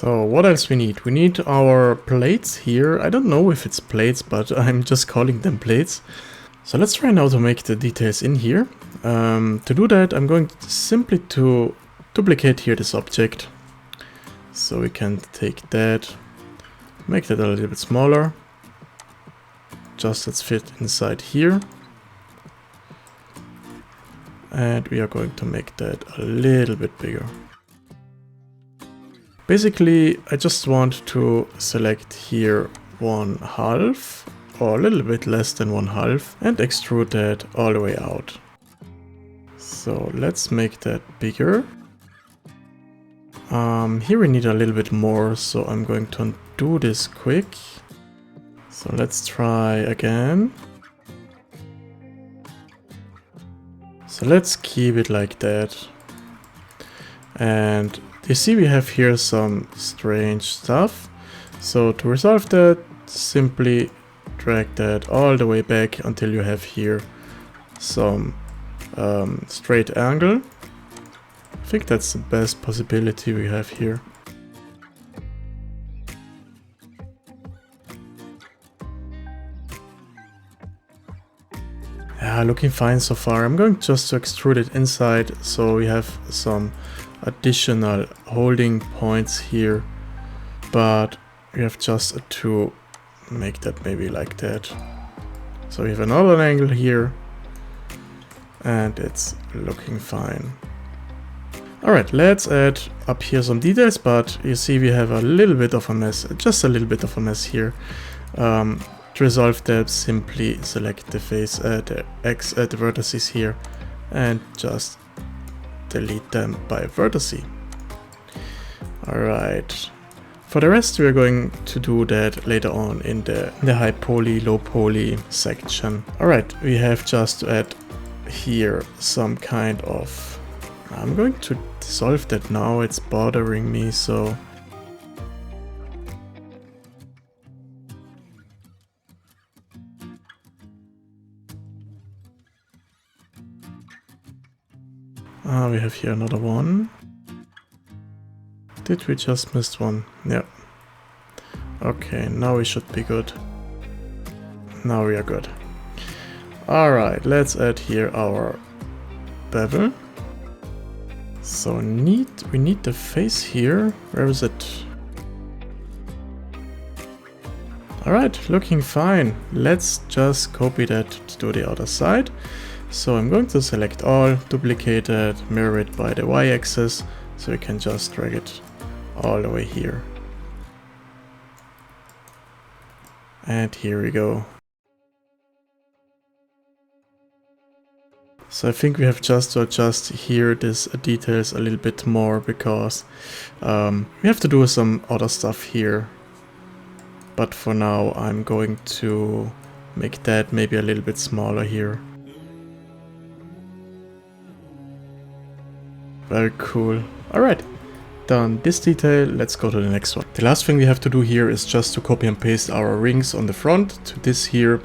So what else we need? We need our plates here. I don't know if it's plates, but I'm just calling them plates. So let's try now to make the details in here. To do that, I'm going simply to duplicate here this object. So we can take that, make that a little bit smaller. Just let's fit inside here. And we are going to make that a little bit bigger. Basically, I just want to select here 1/2 or a little bit less than 1/2 and extrude that all the way out. So let's make that bigger. Here we need a little bit more, so I'm going to undo this quick. So let's try again. So let's keep it like that. And you see we have here some strange stuff. So to resolve that, simply drag that all the way back until you have here some straight angle. I think that's the best possibility we have here. Yeah, looking fine so far. I'm going just to extrude it inside so we have some additional holding points here, but we have just to make that maybe like that. So we have another angle here and it's looking fine. Alright, let's add up here some details, but you see we have a little bit of a mess, just a little bit of a mess here. To resolve that, simply select the face, the vertices here, and just delete them by vertice. Alright, for the rest we are going to do that later on in the high poly, low poly section. Alright, we have just to add here some kind of... I'm going to dissolve that now, it's bothering me, so... we have here another one. Did we just miss one? Yeah. Okay, now we should be good. Now we are good. Alright, let's add here our bevel. So we need the face here. Where is it? Alright, looking fine. Let's just copy that to the other side. So I'm going to select all, duplicate it, mirror it by the y-axis, so we can just drag it all the way here. And here we go. So I think we have just to adjust here these details a little bit more, because we have to do some other stuff here. But for now I'm going to make that maybe a little bit smaller here. Very cool. Alright, done this detail, let's go to the next one. The last thing we have to do here is just to copy and paste our rings on the front to this here.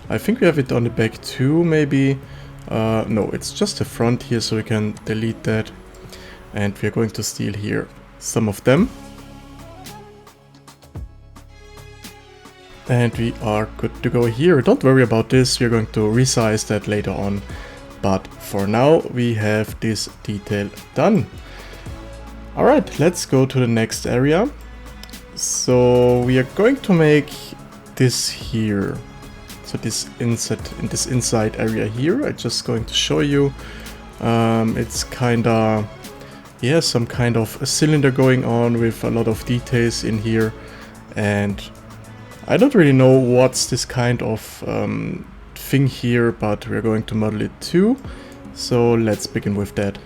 I think we have it on the back too, maybe. No, it's just the front here, so we can delete that. And we are going to steal here some of them. And we are good to go here. Don't worry about this, we are going to resize that later on. But for now, we have this detail done. Alright, let's go to the next area. So we are going to make this here. So this inside area here, I'm just going to show you. It's kinda, yeah, some kind of a cylinder going on with a lot of details in here. And I don't really know what's this kind of thing here, but we're going to model it too. So let's begin with that.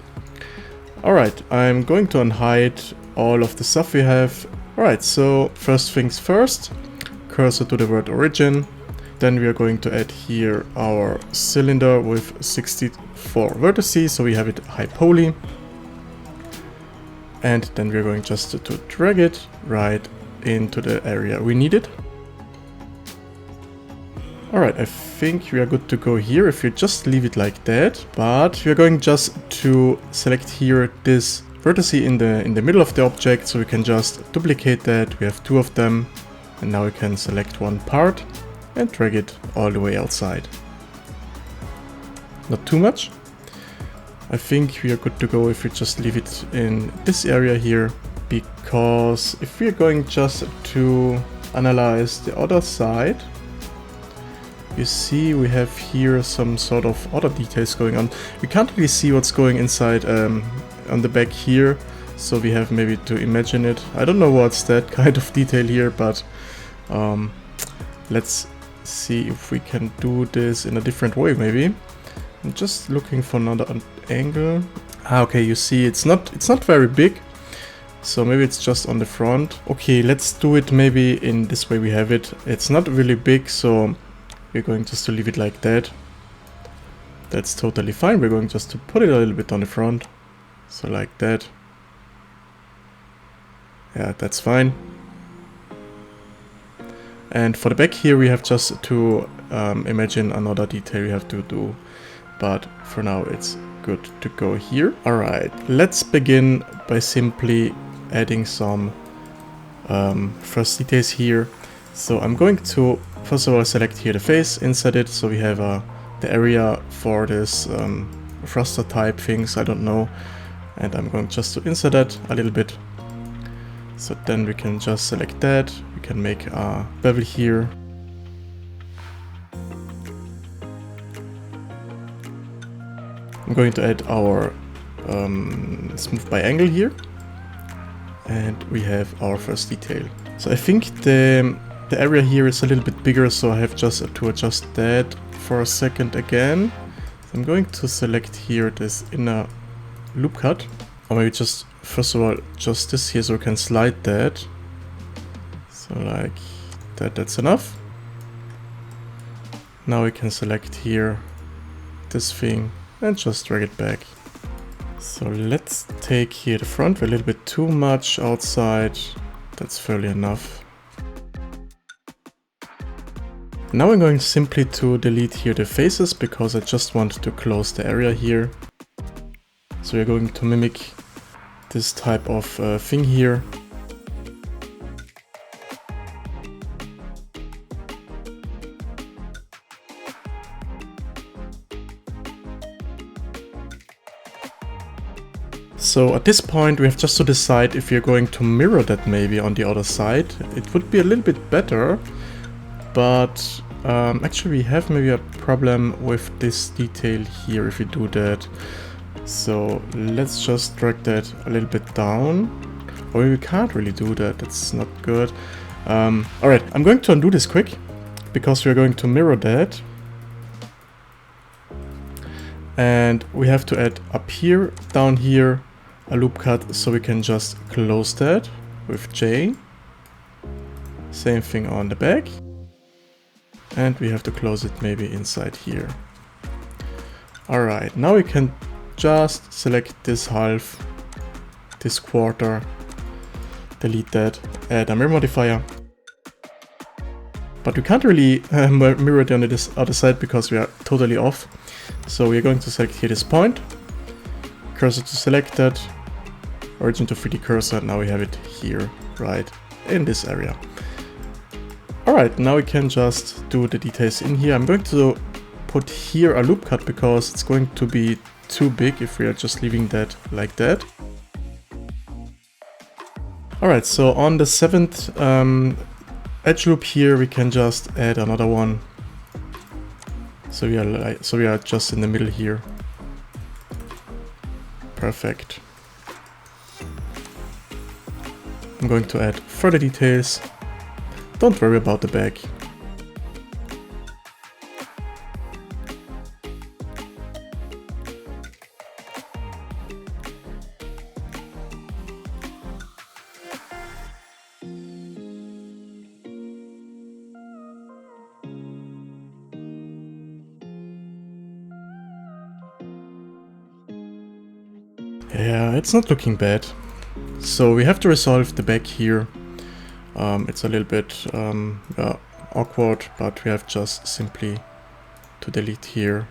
Alright, I'm going to unhide all of the stuff we have. Alright, so first things first, cursor to the word origin. Then we are going to add here our cylinder with 64 vertices, so we have it high poly. And then we're going just to drag it right into the area we need it. Alright, I think we are good to go here if you just leave it like that, but we are going just to select here this vertex in the middle of the object, so we can just duplicate that. We have 2 of them, and now we can select one part and drag it all the way outside. Not too much. I think we are good to go if we just leave it in this area here, because if we are going just to analyze the other side, you see we have here some sort of other details going on. We can't really see what's going inside on the back here, so we have maybe to imagine it. I don't know what's that kind of detail here, but let's see if we can do this in a different way maybe. I'm just looking for another angle. Okay, you see it's not very big, so maybe it's just on the front. Okay, let's do it maybe in this way we have it. It's not really big, so we're going just to leave it like that. That's totally fine. We're going just to put it a little bit on the front. So like that. Yeah, that's fine. And for the back here we have just to imagine another detail we have to do. But for now it's good to go here. Alright, let's begin by simply adding some first details here. So I'm going to first of all select here the face, insert it, so we have the area for this raster type things, I don't know. And I'm going just to insert that a little bit. So then we can just select that, we can make a bevel here. I'm going to add our smooth by angle here. And we have our first detail. So I think the area here is a little bit bigger, so I have just to adjust that for a second again. So I'm going to select here this inner loop cut, or maybe just first of all just this here, so we can slide that. So like that, that's enough. Now we can select here this thing and just drag it back. So let's take here the front, we're a little bit too much outside, that's fairly enough. Now I'm going simply to delete here the faces, because I just want to close the area here. So we're going to mimic this type of thing here. So at this point we have just to decide if we're going to mirror that maybe on the other side. It would be a little bit better, but actually we have maybe a problem with this detail here if we do that. So let's just drag that a little bit down. Or we can't really do that, that's not good. Alright, I'm going to undo this quick, because we're going to mirror that. And we have to add up here, down here, a loop cut, so we can just close that with J. Same thing on the back. And we have to close it maybe inside here. Alright, now we can just select this half, this quarter, delete that, add a mirror modifier. But we can't really mirror it on this other side because we are totally off. So we are going to select here this point, cursor to selected, origin to 3D cursor, now we have it here, right in this area. Alright, now we can just do the details in here. I'm going to put here a loop cut because it's going to be too big if we are just leaving that like that. Alright, so on the 7th edge loop here we can just add another one. So we are just in the middle here. Perfect. I'm going to add further details. Don't worry about the back. Yeah, it's not looking bad. So we have to resolve the back here. It's a little bit awkward, but we have just simply to delete here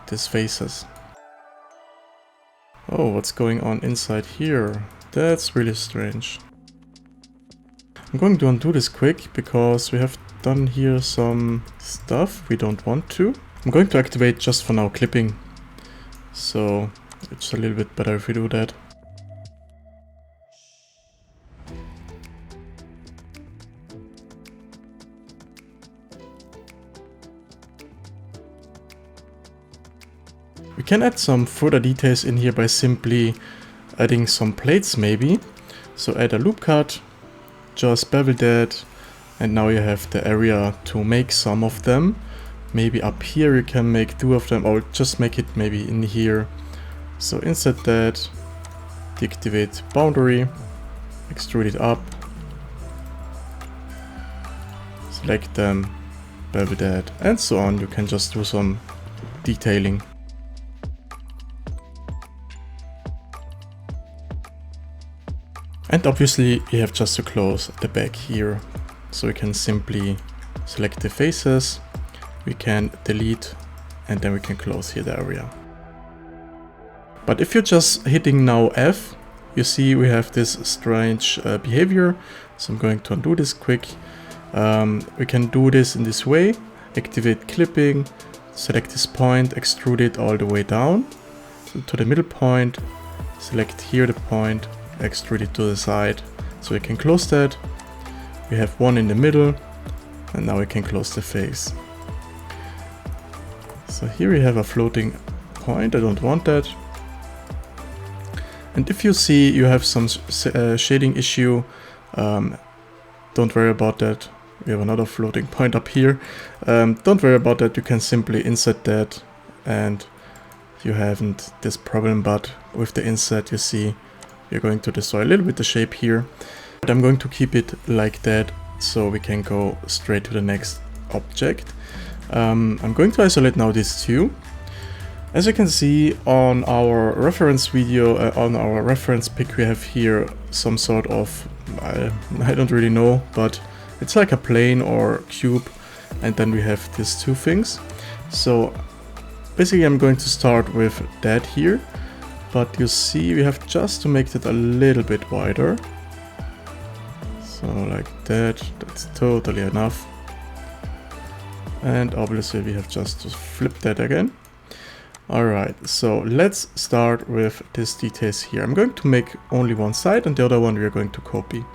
these faces. Oh, what's going on inside here? That's really strange. I'm going to undo this quick because we have done here some stuff we don't want to. I'm going to activate just for now clipping. So it's a little bit better if we do that. We can add some further details in here by simply adding some plates maybe. So add a loop cut, just bevel that, and now you have the area to make some of them. Maybe up here you can make 2 of them, or just make it maybe in here. So insert that, deactivate boundary, extrude it up, select them, bevel that, and so on. You can just do some detailing. And obviously you have just to close the back here. So we can simply select the faces, we can delete, and then we can close here the area. But if you're just hitting now F, you see we have this strange behavior. So I'm going to undo this quick. We can do this in this way, activate clipping, select this point, extrude it all the way down to the middle point, select here the point, extrude it to the side. So we can close that. We have one in the middle, and now we can close the face. So here we have a floating point. I don't want that. And if you see you have some shading issue, don't worry about that. We have another floating point up here. Don't worry about that. You can simply insert that and you haven't this problem, but with the insert you see you're going to destroy a little bit the shape here. But I'm going to keep it like that so we can go straight to the next object. I'm going to isolate now these two. As you can see on our reference video, on our reference pic, we have here some sort of, I don't really know, but it's like a plane or cube, and then we have these two things. So basically I'm going to start with that here, but you see we have just to make it a little bit wider. So like that, that's totally enough. And obviously we have just to flip that again. Alright, so let's start with these details here. I'm going to make only one side and the other one we are going to copy.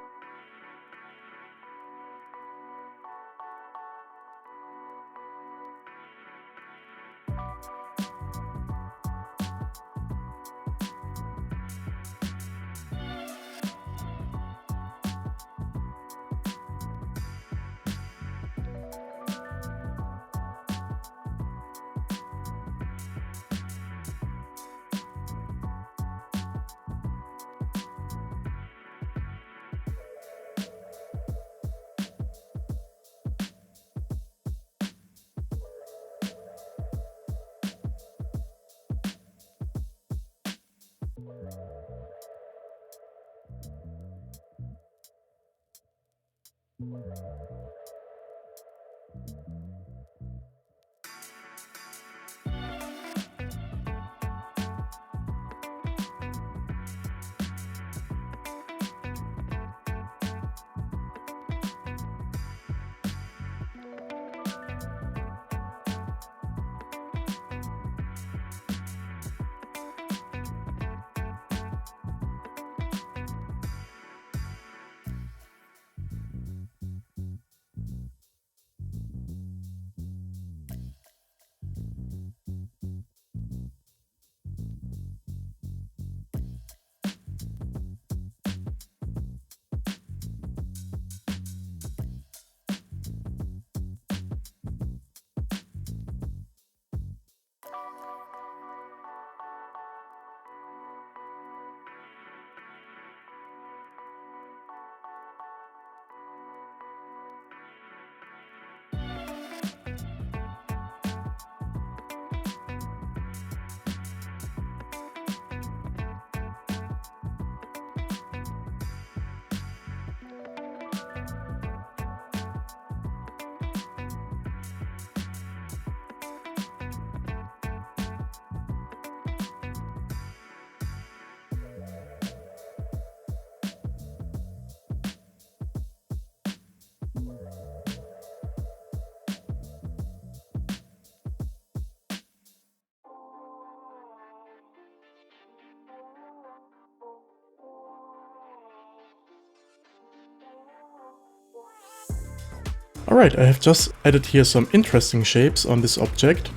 Alright, I have just added here some interesting shapes on this object.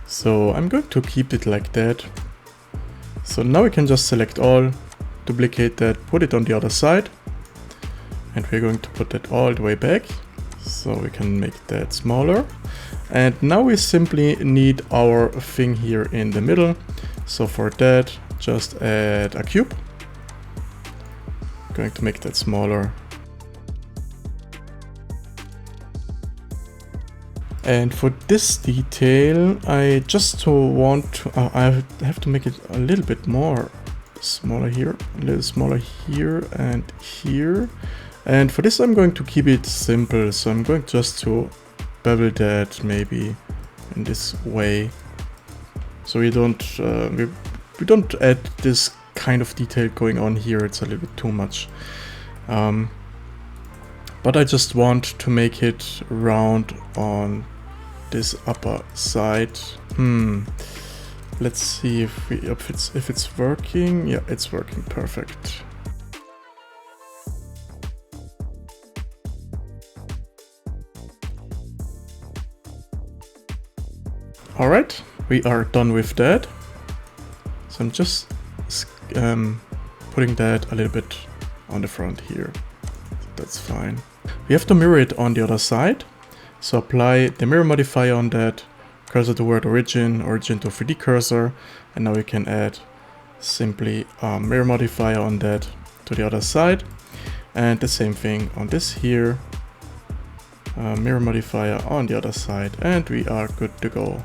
So I'm going to keep it like that. So now we can just select all, duplicate that, put it on the other side. And we're going to put that all the way back. So we can make that smaller. And now we simply need our thing here in the middle. So for that, just add a cube. Going to make that smaller. And for this detail, I just want to, I have to make it a little bit more smaller here, a little smaller here and here. And for this, I'm going to keep it simple. So I'm going just to bevel that maybe in this way. So we don't add this kind of detail going on here. It's a little bit too much. But I just want to make it round on this upper side. Let's see if it's working. Yeah, it's working perfect. All right, we are done with that. So I'm just putting that a little bit on the front here. That's fine. We have to mirror it on the other side. So apply the mirror modifier on that, cursor to word origin, origin to 3D cursor, and now we can add simply a mirror modifier on that to the other side. And the same thing on this here, mirror modifier on the other side, and we are good to go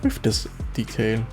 with this detail.